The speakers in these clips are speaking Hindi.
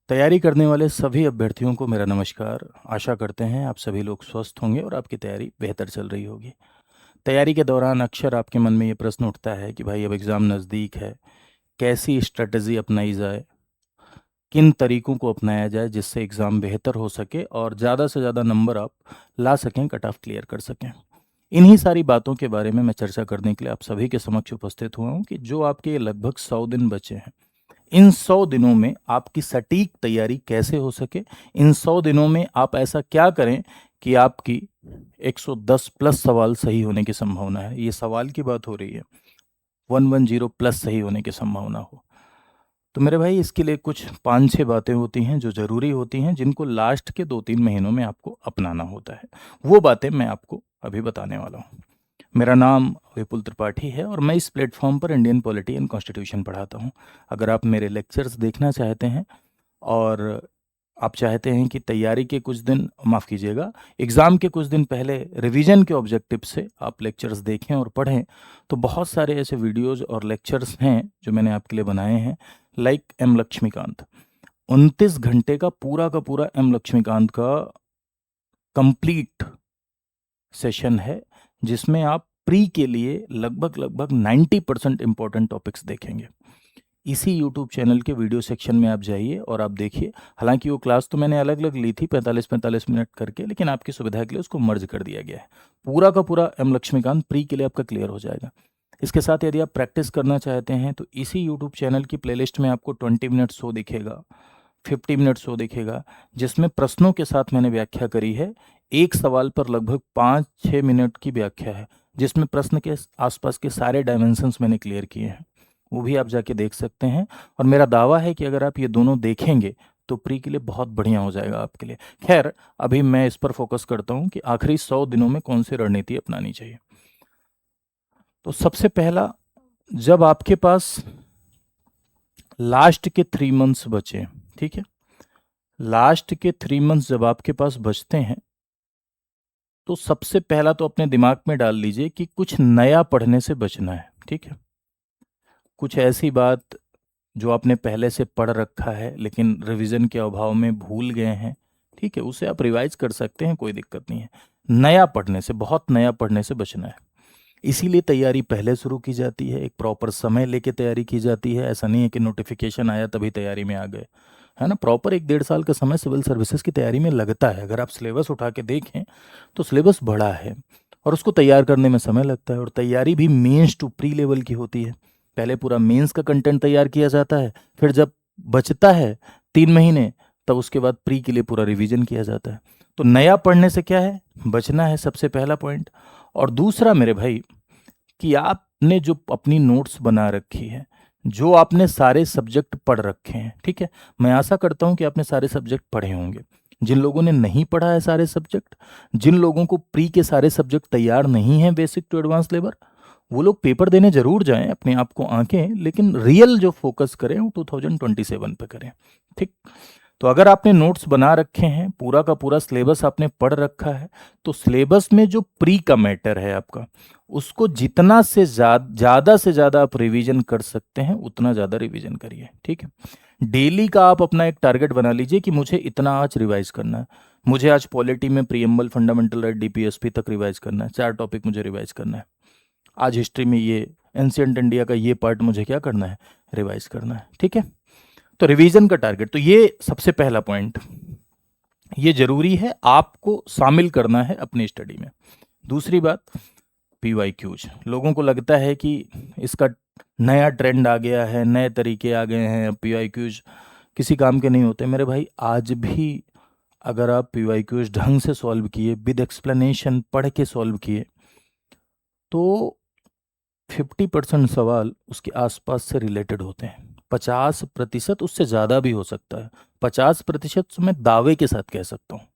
तैयारी करने वाले सभी अभ्यर्थियों को मेरा नमस्कार। आशा करते हैं आप सभी लोग स्वस्थ होंगे और आपकी तैयारी बेहतर चल रही होगी। तैयारी के दौरान अक्सर आपके मन में ये प्रश्न उठता है कि भाई अब एग्ज़ाम नज़दीक है, कैसी स्ट्रेटजी अपनाई जाए, किन तरीकों को अपनाया जाए जिससे एग्ज़ाम बेहतर हो सके और ज़्यादा से ज़्यादा नंबर आप ला सकें, कट ऑफ क्लियर कर सकें। इन्हीं सारी बातों के बारे में मैं चर्चा करने के लिए आप सभी के समक्ष उपस्थित हुआ हूँ कि जो आपके लगभग 100 दिन बचे हैं, इन 100 दिनों में आपकी सटीक तैयारी कैसे हो सके, इन 100 दिनों में आप ऐसा क्या करें कि आपकी 110 प्लस सवाल सही होने की संभावना है। ये सवाल की बात हो रही है, 110 प्लस सही होने की संभावना हो। तो मेरे भाई इसके लिए कुछ 5-6 बातें होती हैं जो ज़रूरी होती हैं, जिनको लास्ट के 2-3 महीनों में आपको अपनाना होता है। वो बातें मैं आपको अभी बताने वाला हूँ। मेरा नाम विपुल त्रिपाठी है और मैं इस प्लेटफॉर्म पर इंडियन पॉलिटी एंड कॉन्स्टिट्यूशन पढ़ाता हूँ। अगर आप मेरे लेक्चर्स देखना चाहते हैं और आप चाहते हैं कि तैयारी के कुछ दिन माफ़ कीजिएगा, एग्ज़ाम के कुछ दिन पहले रिवीजन के ऑब्जेक्टिव से आप लेक्चर्स देखें और पढ़ें, तो बहुत सारे ऐसे वीडियोज़ और लेक्चर्स हैं जो मैंने आपके लिए बनाए हैं, लाइक एम लक्ष्मीकांत। 29 घंटे का पूरा एम लक्ष्मीकांत का कंप्लीट सेशन है, जिसमें आप प्री के लिए लगभग 90% इम्पोर्टेंट टॉपिक्स देखेंगे। इसी यूट्यूब चैनल के वीडियो सेक्शन में आप जाइए और आप देखिए। हालांकि वो क्लास तो मैंने अलग अलग ली थी 45-45 मिनट करके, लेकिन आपकी सुविधा के लिए उसको मर्ज कर दिया गया है। पूरा का पूरा एम लक्ष्मीकांत प्री के लिए आपका क्लियर हो जाएगा। इसके साथ यदि आप प्रैक्टिस करना चाहते हैं तो इसी यूट्यूब चैनल की प्लेलिस्ट में आपको 20 मिनट शो दिखेगा, 50 मिनट शो दिखेगा, जिसमें प्रश्नों के साथ मैंने व्याख्या करी है। एक सवाल पर लगभग 5-6 मिनट की व्याख्या है, जिसमें प्रश्न के आसपास के सारे डायमेंशंस मैंने क्लियर किए हैं। वो भी आप जाके देख सकते हैं और मेरा दावा है कि अगर आप ये दोनों देखेंगे तो प्री के लिए बहुत बढ़िया हो जाएगा आपके लिए। खैर, अभी मैं इस पर फोकस करता हूँ कि आखिरी 100 दिनों में कौन सी रणनीति अपनानी चाहिए। तो सबसे पहला, जब आपके पास लास्ट के 3 मंथ्स बचे, ठीक है, लास्ट के 3 मंथ्स जब आपके पास बचते हैं, तो सबसे पहला तो अपने दिमाग में डाल लीजिए कि कुछ नया पढ़ने से बचना है। ठीक है, कुछ ऐसी बात जो आपने पहले से पढ़ रखा है लेकिन रिवीजन के अभाव में भूल गए हैं, ठीक है, उसे आप रिवाइज कर सकते हैं, कोई दिक्कत नहीं है। नया पढ़ने से, बहुत नया पढ़ने से बचना है। इसीलिए तैयारी पहले शुरू की जाती है, एक प्रॉपर समय लेके तैयारी की जाती है। ऐसा नहीं है कि नोटिफिकेशन आया तभी तैयारी में आ गए, है ना। प्रॉपर 1-1.5 साल का समय सिविल सर्विसेज की तैयारी में लगता है। अगर आप सिलेबस उठा के देखें तो सिलेबस बड़ा है और उसको तैयार करने में समय लगता है। और तैयारी भी मेंस टू प्री लेवल की होती है। पहले पूरा मेंस का कंटेंट तैयार किया जाता है, फिर जब बचता है 3 महीने, तब उसके बाद प्री के लिए पूरा रिवीजन किया जाता है। तो नया पढ़ने से क्या है, बचना है, सबसे पहला पॉइंट। और दूसरा मेरे भाई, कि आपने जो अपनी नोट्स बना रखी है, जो आपने सारे सब्जेक्ट पढ़ रखे हैं, ठीक है, मैं आशा करता हूं कि आपने सारे सब्जेक्ट पढ़े होंगे। जिन लोगों ने नहीं पढ़ा है सारे सब्जेक्ट, जिन लोगों को प्री के सारे सब्जेक्ट तैयार नहीं है बेसिक टू एडवांस लेवल, वो लोग पेपर देने जरूर जाएं, अपने आप को आंकें, लेकिन रियल जो फोकस करें वो 2027 पे करें। ठीक। तो अगर आपने नोट्स बना रखे हैं, पूरा का पूरा सिलेबस आपने पढ़ रखा है, तो सिलेबस में जो प्री का मैटर है आपका, उसको जितना से ज़्यादा से ज़्यादा आप रिवीजन कर सकते हैं उतना ज़्यादा रिवीजन करिए। ठीक है, डेली का आप अपना एक टारगेट बना लीजिए कि मुझे इतना आज रिवाइज करना है। मुझे आज पॉलिटी में प्रीएम्बल, फंडामेंटल राइट, डीपीएसपी तक रिवाइज करना है, 4 टॉपिक मुझे रिवाइज करना है। आज हिस्ट्री में ये एंशियंट इंडिया का ये पार्ट मुझे क्या करना है, रिवाइज करना है। ठीक है, तो रिवीजन का टारगेट, तो ये सबसे पहला पॉइंट, ये जरूरी है, आपको शामिल करना है अपनी स्टडी में। दूसरी बात, पीवाईक्यूज। लोगों को लगता है कि इसका नया ट्रेंड आ गया है, नए तरीके आ गए हैं, पीवाईक्यूज किसी काम के नहीं होते। मेरे भाई, आज भी अगर आप पीवाईक्यूज ढंग से सॉल्व किए, विद एक्सप्लेनेशन पढ़ के सॉल्व किए, तो 50% सवाल उसके आसपास से रिलेटेड होते हैं। 50% उससे ज़्यादा भी हो सकता है। 50% मैं दावे के साथ कह सकता हूँ।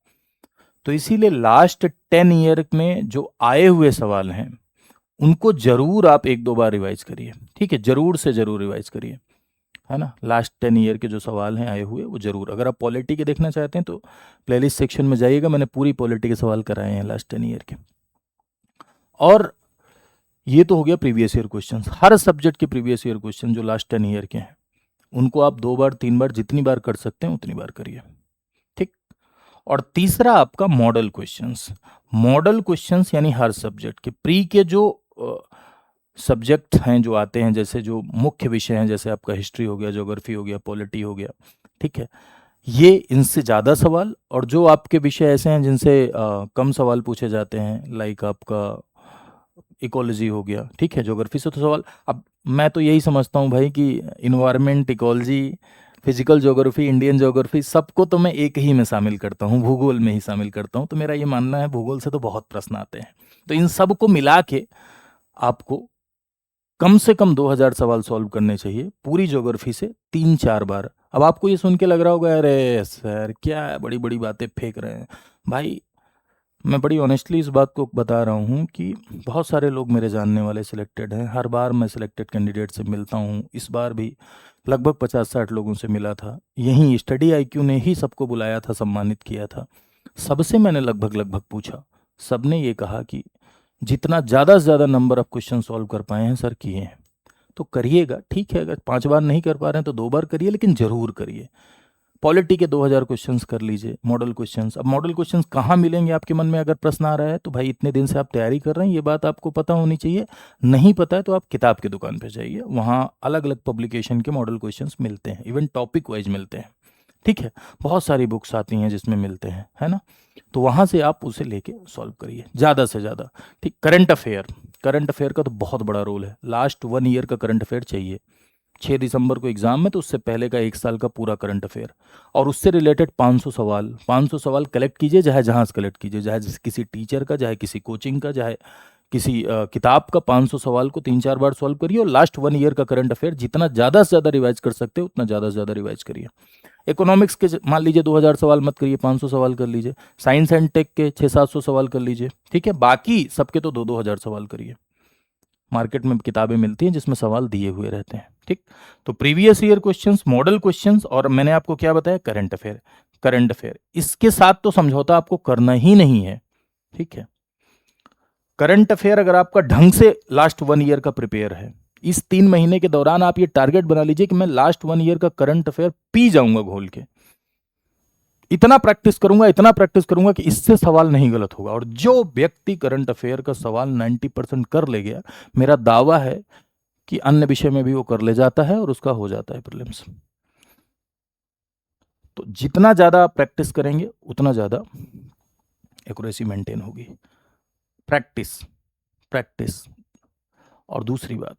तो इसीलिए लास्ट 10 ईयर में जो आए हुए सवाल हैं, उनको जरूर आप 1-2 बार रिवाइज करिए। ठीक है, जरूर से जरूर रिवाइज करिए, है ना। लास्ट 10 ईयर के जो सवाल हैं आए हुए, वो जरूर। अगर आप पॉलिटी के देखना चाहते हैं तो प्लेलिस्ट सेक्शन में जाइएगा, मैंने पूरी पॉलिटी के सवाल कराए हैं लास्ट 10 ईयर के। और ये तो हो गया प्रीवियस ईयर क्वेश्चंस, हर सब्जेक्ट के प्रीवियस ईयर क्वेश्चन जो लास्ट 10 ईयर के हैं, उनको आप 2 बार 3 बार जितनी बार कर सकते हैं उतनी बार करिए, ठीक। और तीसरा आपका मॉडल क्वेश्चंस। मॉडल क्वेश्चंस यानी हर सब्जेक्ट के प्री के जो सब्जेक्ट हैं जो आते हैं, जैसे जो मुख्य विषय हैं, जैसे आपका हिस्ट्री हो गया, ज्योग्राफी हो गया, पॉलिटी हो गया, ठीक है, ये इनसे ज़्यादा सवाल, और जो आपके विषय ऐसे हैं जिनसे कम सवाल पूछे जाते हैं, लाइक आपका इकोलॉजी हो गया, ठीक है, ज्योग्राफी से तो सवाल। अब मैं तो यही समझता हूँ भाई कि environment, ecology, physical geography, Indian geography, सबको तो मैं एक ही में शामिल करता हूँ, भूगोल में ही शामिल करता हूँ। तो मेरा ये मानना है भूगोल से तो बहुत प्रश्न आते हैं, तो इन सब को मिला के आपको कम से कम 2000 सवाल सॉल्व करने चाहिए पूरी ज्योग्राफी से 3-4 बार। अब आपको ये सुन के लग रहा होगा, अरे सर क्या बड़ी बड़ी बातें फेंक रहे हैं। भाई मैं बड़ी ऑनेस्टली इस बात को बता रहा हूँ कि बहुत सारे लोग मेरे जानने वाले सिलेक्टेड हैं, हर बार मैं सिलेक्टेड कैंडिडेट से मिलता हूँ, इस बार भी लगभग 50-60 लोगों से मिला था। यहीं स्टडी आईक्यू ने ही सबको बुलाया था, सम्मानित किया था। सबसे मैंने लगभग लगभग पूछा, सबने ये कहा कि जितना ज़्यादा से ज़्यादा नंबर ऑफ क्वेश्चन सॉल्व कर पाए हैं सर किए हैं। तो करिएगा, ठीक है, अगर 5 बार नहीं कर पा रहे हैं तो 2 बार करिए, लेकिन ज़रूर करिए। पॉलिटी के 2000 क्वेश्चंस कर लीजिए, मॉडल क्वेश्चंस। अब मॉडल क्वेश्चंस कहाँ मिलेंगे आपके मन में अगर प्रश्न आ रहा है, तो भाई इतने दिन से आप तैयारी कर रहे हैं, ये बात आपको पता होनी चाहिए। नहीं पता है तो आप किताब की दुकान पे जाइए, वहाँ अलग अलग पब्लिकेशन के मॉडल क्वेश्चंस मिलते हैं, इवन टॉपिक वाइज मिलते हैं, ठीक है। बहुत सारी बुक्स आती हैं जिसमें मिलते हैं, है ना। तो वहाँ से आप उसे लेके सॉल्व करिए ज़्यादा से ज़्यादा, ठीक। करंट अफेयर, करंट अफेयर का तो बहुत बड़ा रोल है। लास्ट 1 ईयर का करंट अफेयर चाहिए। 6 दिसंबर को एग्जाम में, तो उससे पहले का 1 साल का पूरा करंट अफेयर, और उससे रिलेटेड 500 सवाल, 500 सवाल कलेक्ट कीजिए, चाहे जहाँ से कलेक्ट कीजिए, चाहे किसी टीचर का, चाहे किसी कोचिंग का, चाहे किसी किताब का। 500 सवाल को 3-4 बार सॉल्व करिए, और लास्ट 1 ईयर का करंट अफेयर जितना ज़्यादा से ज़्यादा रिवाइज कर सकते हो उतना ज़्यादा से ज़्यादा रिवाइज करिए। इकोनॉमिक्स के मान लीजिए 2000 सवाल मत करिए, 500 सवाल कर लीजिए। साइंस एंड टेक के 600-700 सवाल कर लीजिए, ठीक है। बाकी सबके तो 2-2 हज़ार सवाल करिए। मार्केट में किताबें मिलती हैं जिसमें सवाल दिए हुए रहते हैं, ठीक। तो previous year questions, model questions, और मैंने आपको क्या बताया, करंट अफेयर। करंट अफेयर इसके साथ तो समझौता आपको करना ही नहीं है, ठीक है। करंट अफेयर अगर आपका ढंग से लास्ट 1 ईयर का प्रिपेयर है, इस 3 महीने के दौरान आप ये टारगेट बना लीजिए कि मैं लास्ट 1 ईयर का करंट अफेयर पी जाऊंगा घोल के। इतना प्रैक्टिस करूंगा, इतना प्रैक्टिस करूंगा कि इससे सवाल नहीं गलत होगा। और जो व्यक्ति करंट अफेयर का सवाल 90% कर ले गया, मेरा दावा है कि अन्य विषय में भी वो कर ले जाता है और उसका हो जाता है प्रीलिम्स। तो जितना ज़्यादा आप प्रैक्टिस करेंगे उतना ज़्यादा एक्यूरेसी मेंटेन होगी। Practice, practice. और दूसरी बात,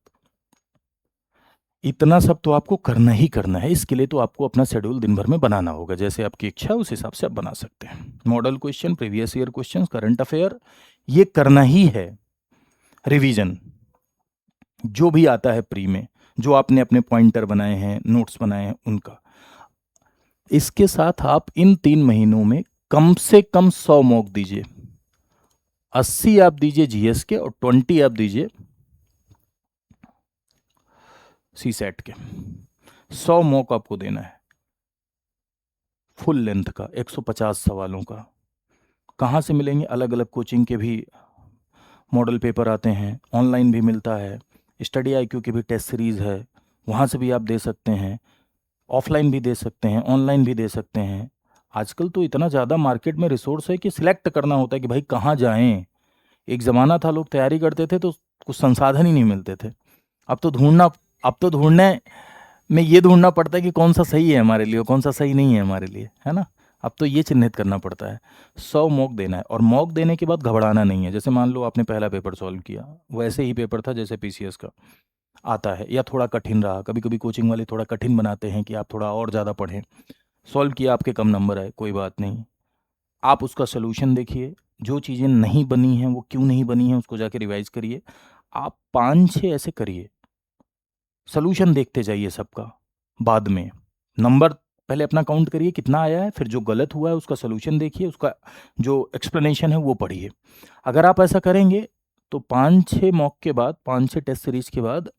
इतना सब तो आपको करना ही करना है। इसके लिए तो आपको अपना शेड्यूल दिन भर में बनाना होगा, जैसे आपकी इच्छा है उस हिसाब से आप बना सकते हैं। Model question, previous year question, current affair, ये करना ही है। रिवीजन जो भी आता है प्री में, जो आपने अपने पॉइंटर बनाए हैं, नोट्स बनाए हैं, उनका। इसके साथ आप इन 3 महीनों में कम से कम 100 मॉक दीजिए। 80 आप दीजिए जीएस के, और 20 आप दीजिए सी सेट के। 100 मॉक आपको देना है फुल लेंथ का, 150 सवालों का। कहाँ से मिलेंगे? अलग अलग कोचिंग के भी मॉडल पेपर आते हैं, ऑनलाइन भी मिलता है, स्टडी आईक्यू की भी टेस्ट सीरीज़ है, वहाँ से भी आप दे सकते हैं। ऑफलाइन भी दे सकते हैं, ऑनलाइन भी दे सकते हैं। आजकल तो इतना ज़्यादा मार्केट में रिसोर्स है कि सिलेक्ट करना होता है कि भाई कहाँ जाएं। एक ज़माना था लोग तैयारी करते थे तो कुछ संसाधन ही नहीं मिलते थे। अब तो ढूंढने में ये ढूंढना पड़ता है कि कौन सा सही है हमारे लिए और कौन सा सही नहीं है हमारे लिए, है ना। अब तो ये चिन्हित करना पड़ता है। 100 मॉक देना है, और मॉक देने के बाद घबराना नहीं है। जैसे मान लो आपने पहला पेपर सॉल्व किया, वैसे ही पेपर था जैसे पीसीएस का आता है, या थोड़ा कठिन रहा। कभी कभी कोचिंग वाले थोड़ा कठिन बनाते हैं कि आप थोड़ा और ज़्यादा पढ़ें। सॉल्व किया, आपके कम नंबर आए, कोई बात नहीं। आप उसका सोल्यूशन देखिए, जो चीज़ें नहीं बनी हैं वो क्यों नहीं बनी हैं उसको जाके रिवाइज करिए। आप 5-6 ऐसे करिए, सोल्यूशन देखते जाइए सबका। बाद में नंबर पहले अपना काउंट करिए कितना आया है, फिर जो गलत हुआ है उसका सोल्यूशन देखिए, उसका जो एक्सप्लेनेशन है वो पढ़िए। अगर आप ऐसा करेंगे तो 5-6 मॉक के बाद, 5-6 टेस्ट सीरीज के बाद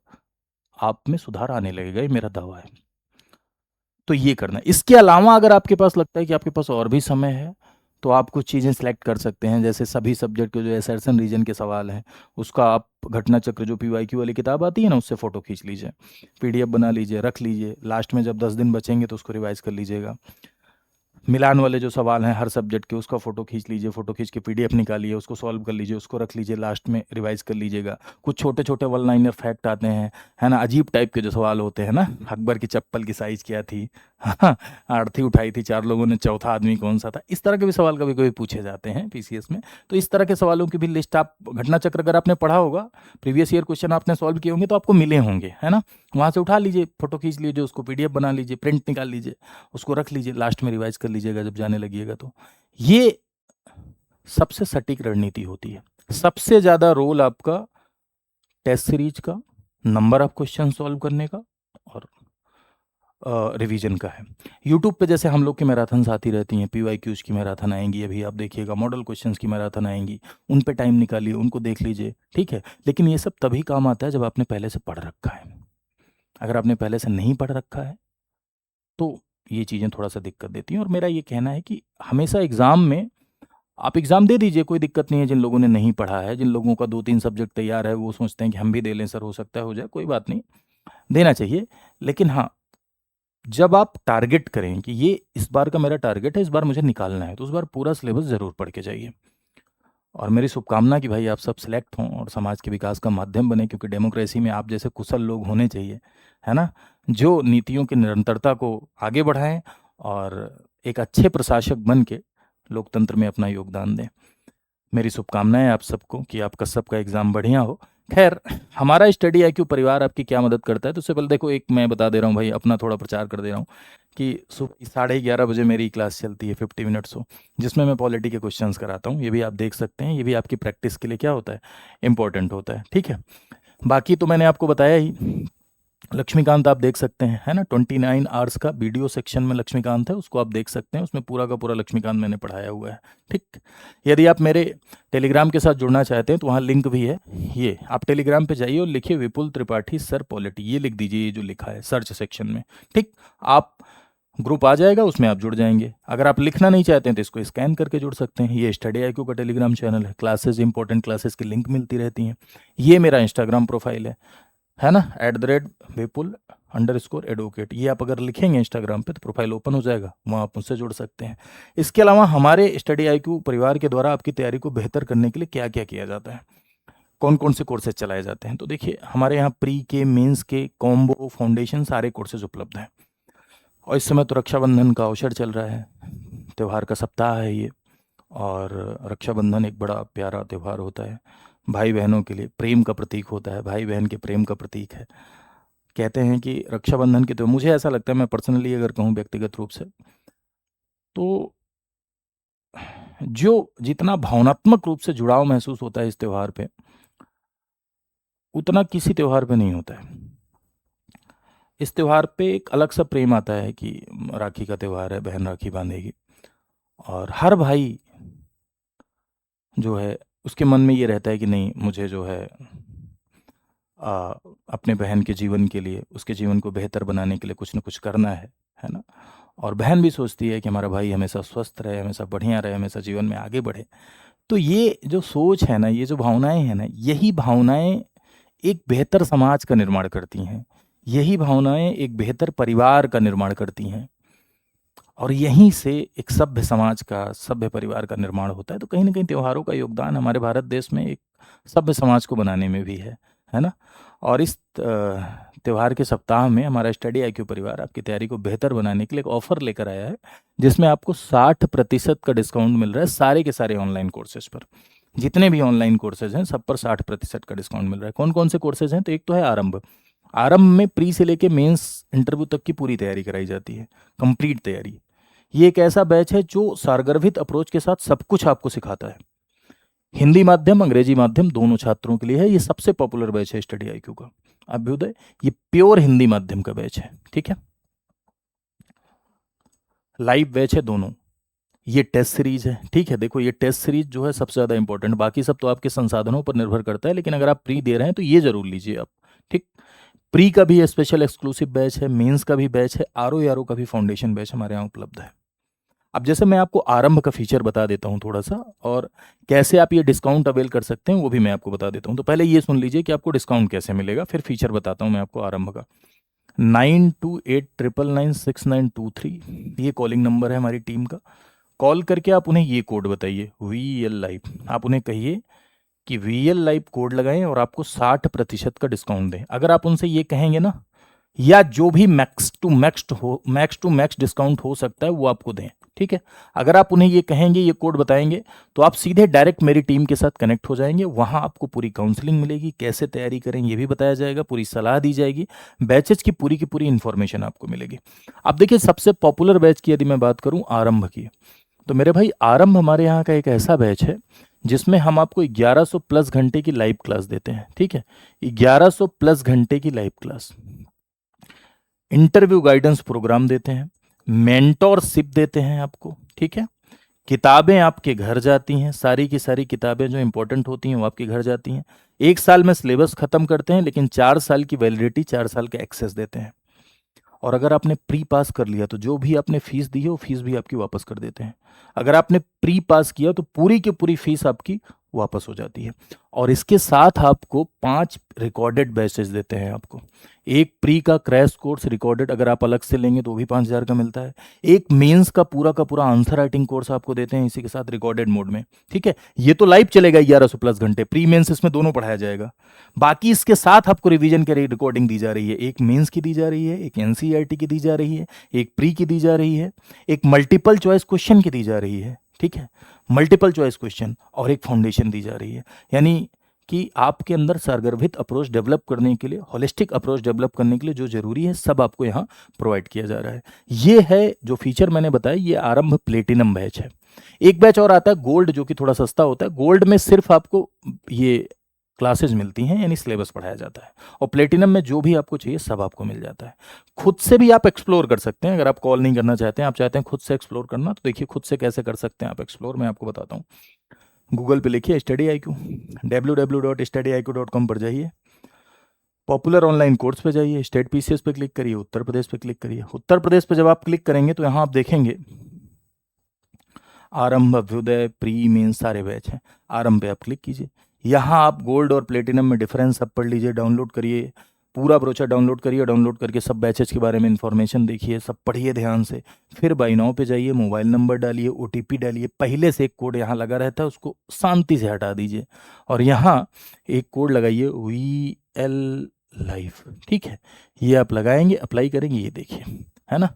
आप में सुधार आने लगेगा, ये मेरा दावा है। तो ये करना है। इसके अलावा अगर आपके पास लगता है कि आपके पास और भी समय है, तो आप कुछ चीज़ें सेलेक्ट कर सकते हैं, जैसे सभी सब्जेक्ट के जो असर्शन रीजन के सवाल हैं उसका आप घटना चक्र जो पीवाईक्यू वाली किताब आती है ना उससे फ़ोटो खींच लीजिए, पीडीएफ बना लीजिए, रख लीजिए, लास्ट में जब 10 दिन बचेंगे तो उसको रिवाइज कर लीजिएगा। मिलान वाले जो सवाल हैं हर सब्जेक्ट के उसका फ़ोटो खींच लीजिए, फ़ोटो खींच के पीडीएफ निकालिए, उसको सॉल्व कर लीजिए, उसको रख लीजिए, लास्ट में रिवाइज कर लीजिएगा। कुछ छोटे-छोटे वन लाइनर फैक्ट आते हैं, है ना? अजीब टाइप के जो सवाल होते हैं ना, अकबर की चप्पल की साइज़ क्या थी? आरती उठाई थी 4 लोगों ने, चौथा आदमी कौन-सा था? इस तरह के भी सवाल कभी-कभी पूछे जाते हैं पीसीएस में। तो इस तरह के सवालों की भी लिस्ट आप घटना चक्र अगर आपने पढ़ा होगा, प्रीवियस ईयर क्वेश्चन आपने सॉल्व किए होंगे तो आपको मिले होंगे, है ना? वहाँ से उठा लीजिए, फ़ोटो खींच लीजिए, उसको पीडीएफ बना लीजिए, प्रिंट निकाल लीजिए, उसको रख लीजिए, लास्ट में रिवाइज कर लीजिएगा जब जाने लगिएगा तो। ये सबसे सटीक रणनीति होती है। सबसे ज़्यादा रोल आपका टेस्ट सीरीज का, नंबर ऑफ क्वेश्चन सॉल्व करने का और रिवीजन का है। यूट्यूब पे जैसे हम लोग की मैराथन्स आती रहती हैं, पीवाईक्यूज़ की मैराथन आएँगी, अभी आप देखिएगा मॉडल क्वेश्चंस की मैराथन आएँगी, उन पे टाइम निकालिए, उनको देख लीजिए, ठीक है? लेकिन ये सब तभी काम आता है जब आपने पहले से पढ़ रखा है। अगर आपने पहले से नहीं पढ़ रखा है, तो ये चीज़ें थोड़ा-सा दिक्कत देती हैं और मेरा ये कहना है कि हमेशा एग्ज़ाम में आप एग्ज़ाम दे दीजिए, कोई दिक्कत नहीं है। जिन लोगों ने नहीं पढ़ा है, जिन लोगों का 2-3 सब्जेक्ट तैयार है, वो सोचते हैं कि हम भी दे लें सर, हो सकता है हो जाए, कोई बात नहीं, देना चाहिए। लेकिन हाँ, जब आप टारगेट करें कि ये इस बार का मेरा टारगेट है, इस बार मुझे निकालना है, तो उस बार पूरा सिलेबस ज़रूर पढ़ के जाइए। और मेरी शुभकामना कि भाई आप सब सिलेक्ट हों और समाज के विकास का माध्यम बने, क्योंकि डेमोक्रेसी में आप जैसे कुशल लोग होने चाहिए, है ना? जो नीतियों की निरंतरता को आगे बढ़ाएँ और एक अच्छे प्रशासक बन के लोकतंत्र में अपना योगदान दें। मेरी शुभकामनाएँ आप सबको कि आपका सबका एग्ज़ाम बढ़िया हो। ख़ैर, हमारा स्टडी आईक्यू परिवार आपकी क्या मदद करता है, तो उससे पहले देखो एक मैं बता दे रहा हूँ भाई, अपना थोड़ा प्रचार कर दे रहा हूँ कि सुबह 11:30 बजे मेरी क्लास चलती है 50 मिनट्स हो, जिसमें मैं पॉलिटी के क्वेश्चंस कराता हूँ। ये भी आप देख सकते हैं, ये भी आपकी प्रैक्टिस के लिए क्या होता है, इम्पोर्टेंट होता है, ठीक है? बाकी तो मैंने आपको बताया ही। लक्ष्मीकांत आप देख सकते हैं, है ना? 29 आवर्स का वीडियो सेक्शन में लक्ष्मीकांत है, उसको आप देख सकते हैं, उसमें पूरा का पूरा लक्ष्मीकांत मैंने पढ़ाया हुआ है, ठीक? यदि आप मेरे टेलीग्राम के साथ जुड़ना चाहते हैं तो वहाँ लिंक भी है, ये आप टेलीग्राम पे जाइए और लिखिए विपुल त्रिपाठी सर पॉलिटी, ये लिख दीजिए, ये जो लिखा है सर्च सेक्शन में, ठीक? आप ग्रुप आ जाएगा, उसमें आप जुड़ जाएंगे। अगर आप लिखना नहीं चाहते हैं तो इसको स्कैन करके जुड़ सकते हैं। ये स्टडी आईक्यू का टेलीग्राम चैनल है, क्लासेस इंपॉर्टेंट क्लासेस की लिंक मिलती रहती हैं। ये मेरा इंस्टाग्राम प्रोफाइल है ना? @विपुल_एडवोकेट, ये आप अगर लिखेंगे इंस्टाग्राम पे तो प्रोफाइल ओपन हो जाएगा, वहाँ आप मुझसे जुड़ सकते हैं। इसके अलावा हमारे स्टडी आईक्यू परिवार के द्वारा आपकी तैयारी को बेहतर करने के लिए क्या-क्या किया जाता है, कौन-कौन से कोर्सेज चलाए जाते हैं, तो देखिए हमारे यहाँ प्री के, मेंस के, कॉम्बो, फाउंडेशन सारे कोर्सेज उपलब्ध हैं। और इस समय तो रक्षाबंधन का अवसर चल रहा है, त्योहार का सप्ताह है ये, और रक्षाबंधन एक बड़ा प्यारा त्यौहार होता है। भाई बहनों के लिए प्रेम का प्रतीक होता है, भाई बहन के प्रेम का प्रतीक है। कहते हैं कि रक्षाबंधन के, तो मुझे ऐसा लगता है, मैं पर्सनली अगर कहूँ व्यक्तिगत रूप से, तो जो जितना भावनात्मक रूप से जुड़ाव महसूस होता है इस त्योहार पे, उतना किसी त्योहार पे नहीं होता है। इस त्योहार पे एक अलग सा प्रेम आता है कि राखी का त्योहार है, बहन राखी बांधेगी, और हर भाई जो है उसके मन में ये रहता है कि नहीं, मुझे जो है अपने बहन के जीवन के लिए, उसके जीवन को बेहतर बनाने के लिए कुछ न कुछ करना है ना? और बहन भी सोचती है कि हमारा भाई हमेशा स्वस्थ रहे, हमेशा बढ़िया रहे, हमेशा जीवन में आगे बढ़े। तो ये जो सोच है ना, ये जो भावनाएँ हैं ना, यही भावनाएँ एक बेहतर समाज का निर्माण करती हैं। यही भावनाएँ एक बेहतर परिवार का निर्माण करती हैं। और यहीं से एक सभ्य समाज का, सभ्य परिवार का निर्माण होता है। तो कहीं न कहीं त्योहारों का योगदान हमारे भारत देश में एक सभ्य समाज को बनाने में भी है ना? और इस त्योहार के सप्ताह में हमारा स्टडी आईक्यू परिवार आपकी तैयारी को बेहतर बनाने के लिए एक ऑफ़र लेकर आया है, जिसमें आपको 60% का डिस्काउंट मिल रहा है सारे के सारे ऑनलाइन कोर्सेज़ पर। जितने भी ऑनलाइन कोर्सेज़ हैं, सब पर 60% का डिस्काउंट मिल रहा है। कौन-कौन से कोर्सेज़ हैं? तो एक तो है आरंभ। आरंभ में प्री से लेके मेंस इंटरव्यू तक की पूरी तैयारी कराई जाती है, कंप्लीट तैयारी। ये एक ऐसा बैच है जो सारगर्भित अप्रोच के साथ सब कुछ आपको सिखाता है। हिंदी माध्यम, अंग्रेजी माध्यम दोनों छात्रों के लिए है। ये सबसे पॉपुलर बैच है स्टडी आईक्यू का। अभ्युदय ये प्योर हिंदी माध्यम का बैच है, ठीक है? लाइव बैच है दोनों। ये टेस्ट सीरीज है, ठीक है? देखो ये टेस्ट सीरीज जो है सबसे ज़्यादा इंपॉर्टेंट, बाकी सब तो आपके संसाधनों पर निर्भर करता है, लेकिन अगर आप प्री दे रहे हैं तो ये ज़रूर लीजिए आप, ठीक? प्री का भी स्पेशल एक्सक्लूसिव बैच है, मेंस का भी बैच है, आरओ का भी फाउंडेशन बैच हमारे यहाँ उपलब्ध है। अब जैसे मैं आपको आरंभ का फीचर बता देता हूँ थोड़ा सा, और कैसे आप ये डिस्काउंट अवेल कर सकते हैं वो भी मैं आपको बता देता हूँ। तो पहले ये सुन लीजिए कि आपको डिस्काउंट कैसे मिलेगा, फिर फीचर बताता हूँ मैं आपको आरंभ का। 9289996923 ये कॉलिंग नंबर है हमारी टीम का। कॉल करके आप उन्हें ये कोड बताइए, VL लाइव। आप उन्हें कहिए कि VL लाइव कोड लगाएं और आपको 60% का डिस्काउंट दें। अगर आप उनसे ये कहेंगे ना, या जो भी मैक्स टू मैक्स डिस्काउंट हो सकता है वो आपको दें, ठीक है। अगर आप उन्हें ये कहेंगे, ये कोड बताएंगे, तो आप सीधे डायरेक्ट मेरी टीम के साथ कनेक्ट हो जाएंगे। वहां आपको पूरी काउंसलिंग मिलेगी, कैसे तैयारी करें ये भी बताया जाएगा, पूरी सलाह दी जाएगी, बैचेज की पूरी इंफॉर्मेशन आपको मिलेगी। अब देखिए, सबसे पॉपुलर बैच की यदि मैं बात करूं आरंभ की, तो मेरे भाई आरंभ हमारे यहाँ का एक ऐसा बैच है जिसमें हम आपको 1100 प्लस घंटे की लाइव क्लास देते हैं, ठीक है। 1100 प्लस घंटे की live class, interview guidance programme देते हैं, मेंटोरशिप देते हैं आपको, ठीक है। किताबें आपके घर जाती हैं, सारी की सारी किताबें जो इंपॉर्टेंट होती हैं वो आपके घर जाती हैं। 1 साल में सिलेबस खत्म करते हैं, लेकिन 4 साल की वैलिडिटी, 4 साल का एक्सेस देते हैं। और अगर आपने प्री पास कर लिया तो जो भी आपने फीस दी है वो फीस भी आपकी वापस कर देते हैं। अगर आपने प्री पास किया तो पूरी की पूरी फीस आपकी वापस हो जाती है। और इसके साथ आपको 5 रिकॉर्डेड बैचेस देते हैं आपको। एक प्री का क्रैश कोर्स रिकॉर्डेड अगर आप अलग से लेंगे तो भी 5,000 का मिलता है। एक मेंस का पूरा आंसर राइटिंग कोर्स आपको देते हैं इसी के साथ रिकॉर्डेड मोड में, ठीक है। ये तो लाइव चलेगा 1100 प्लस घंटे, प्री मेंस इसमें दोनों पढ़ाया जाएगा। बाकी इसके साथ आपको रिवीजन की रिकॉर्डिंग दी जा रही है, एक मेंस की दी जा रही है, एक एनसीईआरटी की दी जा रही है, एक प्री की दी जा रही है, एक मल्टीपल चॉइस क्वेश्चन की दी जा रही है, ठीक है, मल्टीपल चॉइस क्वेश्चन, और एक फाउंडेशन दी जा रही है। यानी कि आपके अंदर सरगर्भित अप्रोच डेवलप करने के लिए, होलिस्टिक अप्रोच डेवलप करने के लिए जो जरूरी है सब आपको यहाँ प्रोवाइड किया जा रहा है। ये है जो फीचर मैंने बताया, ये आरंभ प्लेटिनम बैच है। एक बैच और आता है गोल्ड, जो कि थोड़ा सस्ता होता है। गोल्ड में सिर्फ आपको ये क्लासेज मिलती हैं, यानी सिलेबस पढ़ाया जाता है, और प्लेटिनम में जो भी आपको चाहिए सब आपको मिल जाता है। खुद से भी आप एक्सप्लोर कर सकते हैं। अगर आप कॉल नहीं करना चाहते हैं, आप चाहते हैं खुद से एक्सप्लोर करना, तो देखिए खुद से कैसे कर सकते हैं आप एक्सप्लोर, मैं आपको बताता हूँ। गूगल पे लिखिए स्टडी IQ, www.studyIQ.com पर जाइए, पॉपुलर ऑनलाइन कोर्स पे जाइए, स्टेट PCS पे क्लिक करिए, उत्तर प्रदेश पे क्लिक करिए। उत्तर प्रदेश पे जब आप क्लिक करेंगे तो यहाँ आप देखेंगे आरंभ, अभ्युदय, प्री, मेन सारे बैच हैं। आरंभ पे आप क्लिक कीजिए, यहाँ आप गोल्ड और प्लेटिनम में डिफरेंस सब पढ़ लीजिए, डाउनलोड करिए, पूरा ब्रोचर डाउनलोड करिए, डाउनलोड करके सब बैचेज के बारे में इंफॉर्मेशन देखिए, सब पढ़िए ध्यान से। फिर बाई नाउ पे जाइए, मोबाइल नंबर डालिए, OTP डालिए, पहले से एक कोड यहाँ लगा रहता है उसको शांति से हटा दीजिए, और यहाँ एक कोड लगाइए VL लाइफ, ठीक है। ये आप लगाएंगे, अप्लाई करेंगे, ये देखिए, है ना,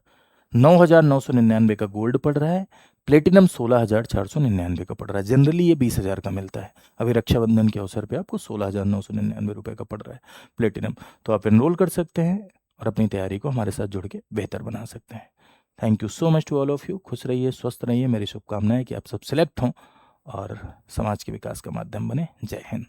9,999 का गोल्ड पड़ रहा है, प्लेटिनम 16,499 का पड़ रहा है। जनरली ये 20,000 का मिलता है। अभी रक्षाबंधन के अवसर पे आपको 16,999 रुपये का पड़ रहा है प्लेटिनम। तो आप एनरोल कर सकते हैं और अपनी तैयारी को हमारे साथ जुड़ के बेहतर बना सकते हैं। Thank you so much to all of you. खुश रहिए, स्वस्थ रहिए। मेरी शुभकामनाएं कि आप सब सिलेक्ट हों और समाज के विकास का माध्यम बने। जय हिंद।